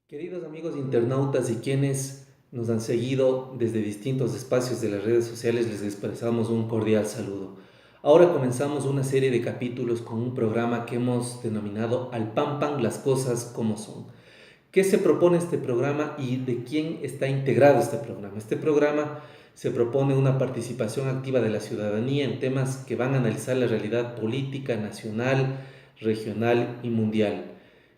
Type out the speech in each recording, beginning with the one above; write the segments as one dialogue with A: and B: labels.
A: Queridos amigos internautas y quienes nos han seguido desde distintos espacios de las redes sociales, les expresamos un cordial saludo. Ahora comenzamos una serie de capítulos con un programa que hemos denominado Al Pan Pan, las cosas como son. ¿Qué se propone este programa y de quién está integrado este programa? Este programa se propone una participación activa de la ciudadanía en temas que van a analizar la realidad política nacional, regional y mundial.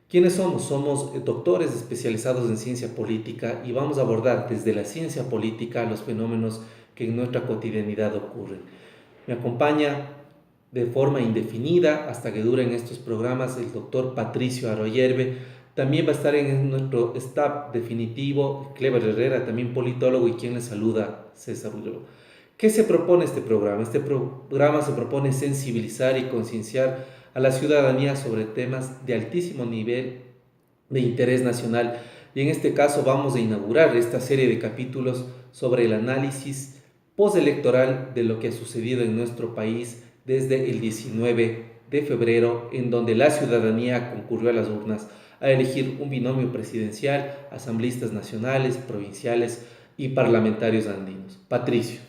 A: ¿Quiénes somos? Somos doctores especializados en ciencia política y vamos a abordar desde la ciencia política los fenómenos que en nuestra cotidianidad ocurren. Me acompaña de forma indefinida hasta que duren estos programas el doctor Patricio Arroyerbe. También va a estar en nuestro staff definitivo Clever Herrera, también politólogo, y quien le saluda, César Ulloa. ¿Qué se propone este programa? Este programa se propone sensibilizar y concienciar a la ciudadanía sobre temas de altísimo nivel de interés nacional. Y en este caso vamos a inaugurar esta serie de capítulos sobre el análisis postelectoral de lo que ha sucedido en nuestro país desde el 19 de febrero, en donde la ciudadanía concurrió a las urnas a elegir un binomio presidencial, asambleístas nacionales, provinciales y parlamentarios andinos. Patricio.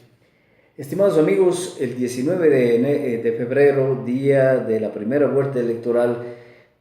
B: Estimados amigos, el 19 de febrero, día de la primera vuelta electoral,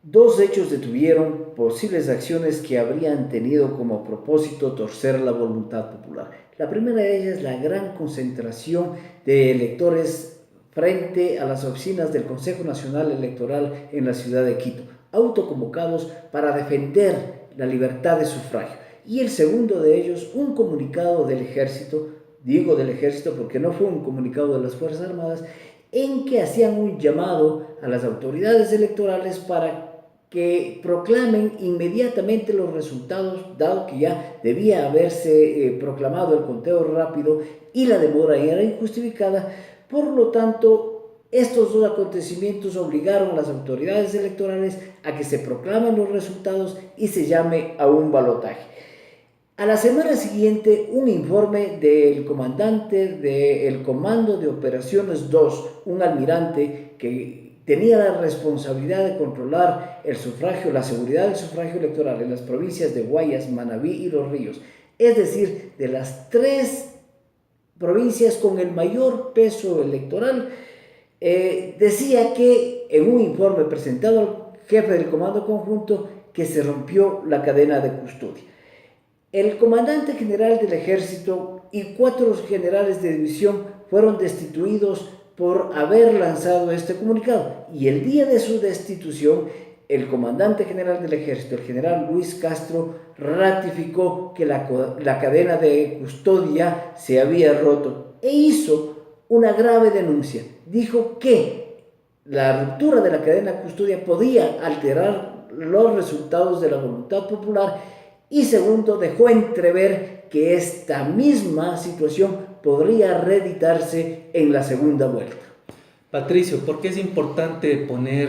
B: dos hechos detuvieron posibles acciones que habrían tenido como propósito torcer la voluntad popular. La primera de ellas, la gran concentración de electores frente a las oficinas del Consejo Nacional Electoral en la ciudad de Quito, autoconvocados para defender la libertad de sufragio. Y el segundo de ellos, un comunicado del ejército. Digo del ejército porque no fue un comunicado de las Fuerzas Armadas, en que hacían un llamado a las autoridades electorales para que proclamen inmediatamente los resultados, dado que ya debía haberse proclamado el conteo rápido y la demora era injustificada. Por lo tanto, estos dos acontecimientos obligaron a las autoridades electorales a que se proclamen los resultados y se llame a un balotaje. A la semana siguiente, un informe del comandante del Comando de Operaciones 2, un almirante que tenía la responsabilidad de controlar el sufragio, la seguridad del sufragio electoral en las provincias de Guayas, Manabí y Los Ríos, es decir, de las tres provincias con el mayor peso electoral, decía que en un informe presentado al jefe del Comando Conjunto que se rompió la cadena de custodia. El comandante general del ejército y 4 generales de división fueron destituidos por haber lanzado este comunicado. Y el día de su destitución, el comandante general del ejército, el general Luis Castro, ratificó que la cadena de custodia se había roto e hizo una grave denuncia. Dijo que la ruptura de la cadena de custodia podía alterar los resultados de la voluntad popular. Y segundo, dejó entrever que esta misma situación podría reeditarse en la segunda vuelta.
A: Patricio, ¿por qué es importante poner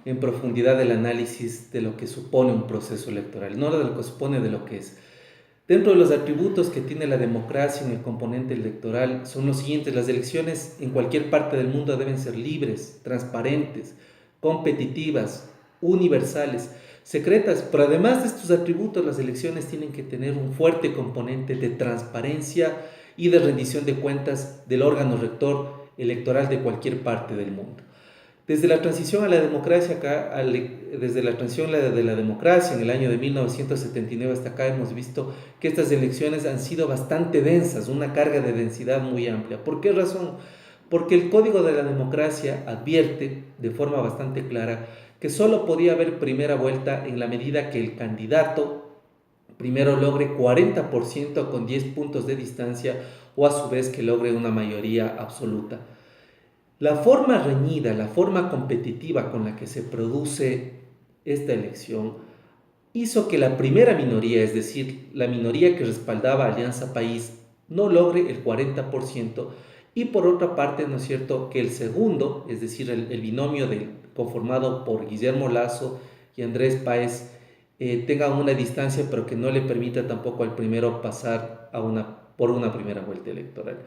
A: en profundidad el análisis de lo que supone un proceso electoral, no de lo que supone, de lo que es? Dentro de los atributos que tiene la democracia en el componente electoral son los siguientes: las elecciones en cualquier parte del mundo deben ser libres, transparentes, competitivas, universales, secretas, pero además de estos atributos, las elecciones tienen que tener un fuerte componente de transparencia y de rendición de cuentas del órgano rector electoral de cualquier parte del mundo. Desde la transición a la democracia desde la transición de la democracia en el año de 1979 hasta acá, hemos visto que estas elecciones han sido bastante densas, una carga de densidad muy amplia. ¿Por qué razón? Porque el Código de la Democracia advierte de forma bastante clara que solo podía haber primera vuelta en la medida que el candidato primero logre 40% con 10 puntos de distancia, o a su vez que logre una mayoría absoluta. La forma reñida, la forma competitiva con la que se produce esta elección hizo que la primera minoría, es decir, la minoría que respaldaba a Alianza País, no logre el 40%, y por otra parte, ¿no es cierto?, que el segundo, es decir, el binomio conformado por Guillermo Lasso y Andrés Páez, tenga una distancia, pero que no le permita tampoco al primero pasar por una primera vuelta electoral.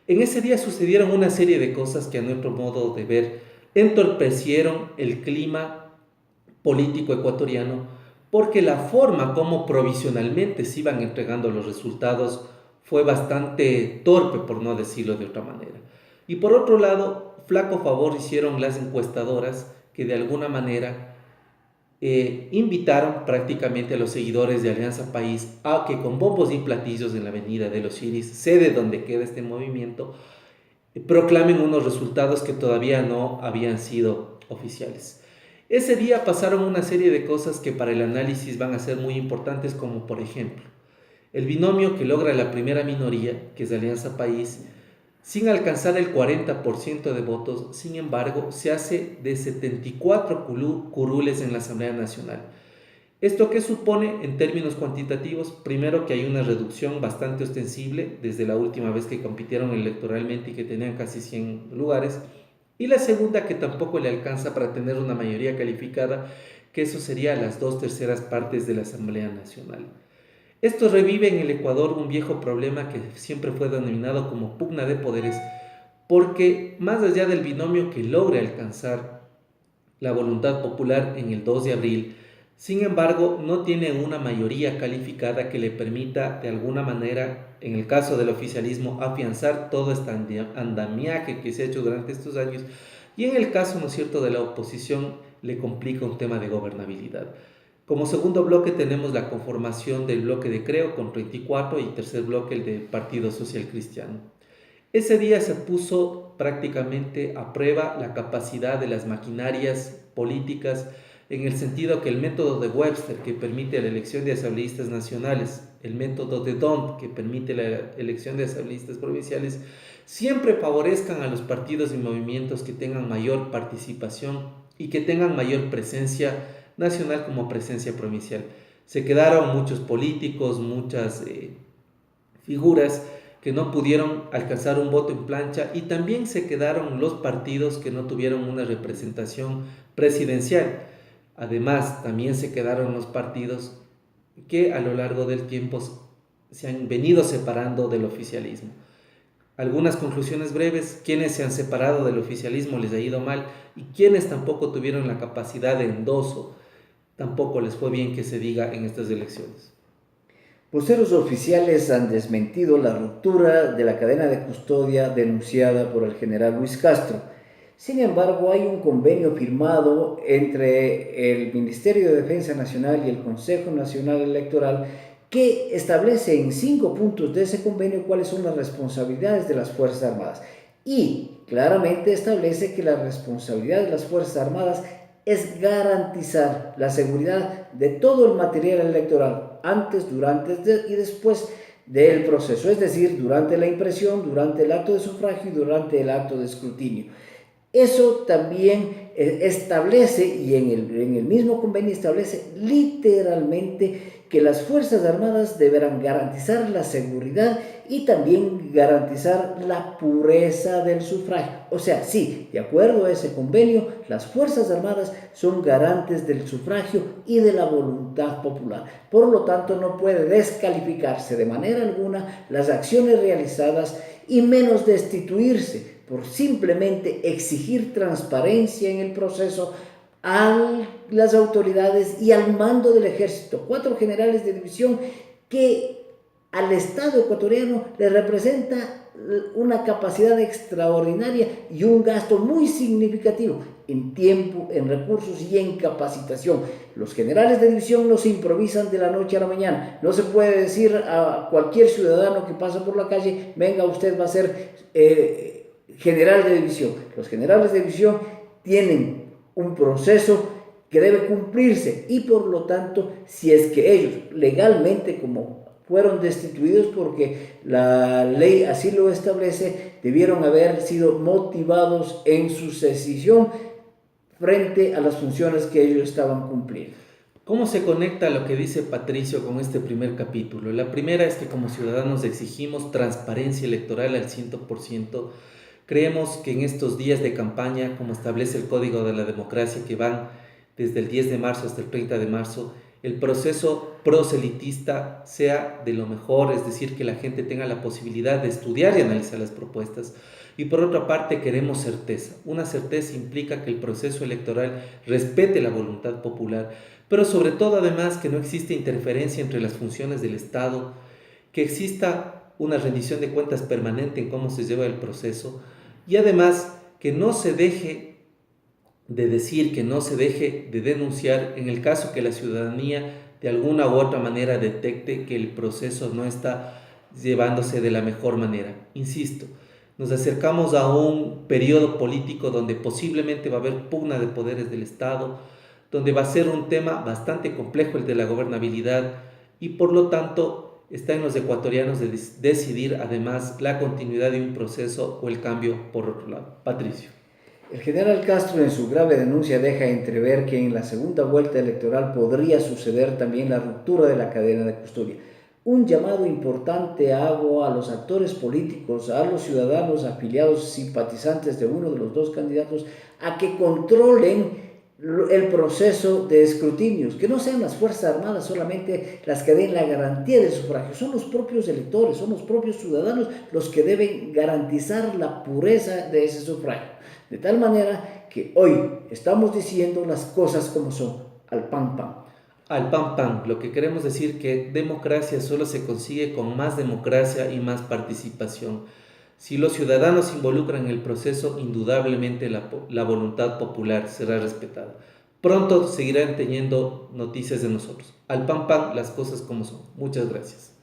A: En ese día sucedieron una serie de cosas que, a nuestro modo de ver, entorpecieron el clima político ecuatoriano, porque la forma como provisionalmente se iban entregando los resultados fue bastante torpe, por no decirlo de otra manera. Y por otro lado, flaco favor hicieron las encuestadoras que de alguna manera invitaron prácticamente a los seguidores de Alianza País a que con bombos y platillos en la Avenida de los Iris, sede donde queda este movimiento, proclamen unos resultados que todavía no habían sido oficiales. Ese día pasaron una serie de cosas que para el análisis van a ser muy importantes, como por ejemplo, el binomio que logra la primera minoría, que es Alianza País, sin alcanzar el 40% de votos, sin embargo, se hace de 74 curules en la Asamblea Nacional. ¿Esto qué supone en términos cuantitativos? Primero, que hay una reducción bastante ostensible desde la última vez que compitieron electoralmente y que tenían casi 100 lugares. Y la segunda, que tampoco le alcanza para tener una mayoría calificada, que eso sería las 2/3 partes de la Asamblea Nacional. Esto revive en el Ecuador un viejo problema que siempre fue denominado como pugna de poderes, porque más allá del binomio que logre alcanzar la voluntad popular en el 2 de abril, sin embargo, no tiene una mayoría calificada que le permita de alguna manera, en el caso del oficialismo, afianzar todo este andamiaje que se ha hecho durante estos años, y en el caso, ¿no es cierto?, de la oposición, le complica un tema de gobernabilidad. Como segundo bloque tenemos la conformación del bloque de Creo con 34 y tercer bloque el del Partido Social Cristiano. Ese día se puso prácticamente a prueba la capacidad de las maquinarias políticas en el sentido que el método de Webster, que permite la elección de asambleístas nacionales, el método de D'Hondt, que permite la elección de asambleístas provinciales, siempre favorezcan a los partidos y movimientos que tengan mayor participación y que tengan mayor presencia nacional como presencia provincial. Se quedaron muchos políticos, muchas figuras que no pudieron alcanzar un voto en plancha, y también se quedaron los partidos que no tuvieron una representación presidencial. Además, también se quedaron los partidos que a lo largo del tiempo se han venido separando del oficialismo. Algunas conclusiones breves: quienes se han separado del oficialismo les ha ido mal, y quienes tampoco tuvieron la capacidad de endoso, tampoco les fue bien que se diga en estas elecciones.
B: Voceros oficiales han desmentido la ruptura de la cadena de custodia denunciada por el general Luis Castro. Sin embargo, hay un convenio firmado entre el Ministerio de Defensa Nacional y el Consejo Nacional Electoral que establece en 5 puntos de ese convenio cuáles son las responsabilidades de las Fuerzas Armadas. Y claramente establece que la responsabilidad de las Fuerzas Armadas es garantizar la seguridad de todo el material electoral antes, durante y después del proceso, es decir, durante la impresión, durante el acto de sufragio y durante el acto de escrutinio. Eso también establece, y en el mismo convenio establece literalmente que las Fuerzas Armadas deberán garantizar la seguridad y también garantizar la pureza del sufragio. O sea, sí, de acuerdo a ese convenio, las Fuerzas Armadas son garantes del sufragio y de la voluntad popular. Por lo tanto, no puede descalificarse de manera alguna las acciones realizadas y menos destituirse por simplemente exigir transparencia en el proceso a las autoridades y al mando del ejército. 4 generales de división que al Estado ecuatoriano le representa una capacidad extraordinaria y un gasto muy significativo en tiempo, en recursos y en capacitación. Los generales de división no se improvisan de la noche a la mañana. No se puede decir a cualquier ciudadano que pasa por la calle: venga, usted va a ser general de división. Los generales de división tienen un proceso que debe cumplirse, y por lo tanto, si es que ellos legalmente, como fueron destituidos porque la ley así lo establece, debieron haber sido motivados en su cesión frente a las funciones que ellos estaban cumpliendo.
A: ¿Cómo se conecta lo que dice Patricio con este primer capítulo? La primera es que como ciudadanos exigimos transparencia electoral al 100%. Creemos que en estos días de campaña, como establece el Código de la Democracia, que van desde el 10 de marzo hasta el 30 de marzo, el proceso proselitista sea de lo mejor, es decir, que la gente tenga la posibilidad de estudiar y analizar las propuestas. Y por otra parte queremos certeza. Una certeza implica que el proceso electoral respete la voluntad popular, pero sobre todo además que no existe interferencia entre las funciones del Estado, que exista una rendición de cuentas permanente en cómo se lleva el proceso y además que no se deje de decir, que no se deje de denunciar en el caso que la ciudadanía de alguna u otra manera detecte que el proceso no está llevándose de la mejor manera. Insisto, nos acercamos a un periodo político donde posiblemente va a haber pugna de poderes del Estado, donde va a ser un tema bastante complejo el de la gobernabilidad y por lo tanto está en los ecuatorianos de decidir además la continuidad de un proceso o el cambio por otro lado. Patricio.
B: El general Castro en su grave denuncia deja entrever que en la segunda vuelta electoral podría suceder también la ruptura de la cadena de custodia. Un llamado importante hago a los actores políticos, a los ciudadanos afiliados, simpatizantes de uno de los dos candidatos, a que controlen el proceso de escrutinios, que no sean las Fuerzas Armadas solamente las que den la garantía del sufragio, son los propios electores, son los propios ciudadanos los que deben garantizar la pureza de ese sufragio. De tal manera que hoy estamos diciendo las cosas como son, al pan pan.
A: Al pan pan, lo que queremos decir que democracia solo se consigue con más democracia y más participación. Si los ciudadanos se involucran en el proceso, indudablemente la voluntad popular será respetada. Pronto seguirán teniendo noticias de nosotros. Al pan pan, las cosas como son. Muchas gracias.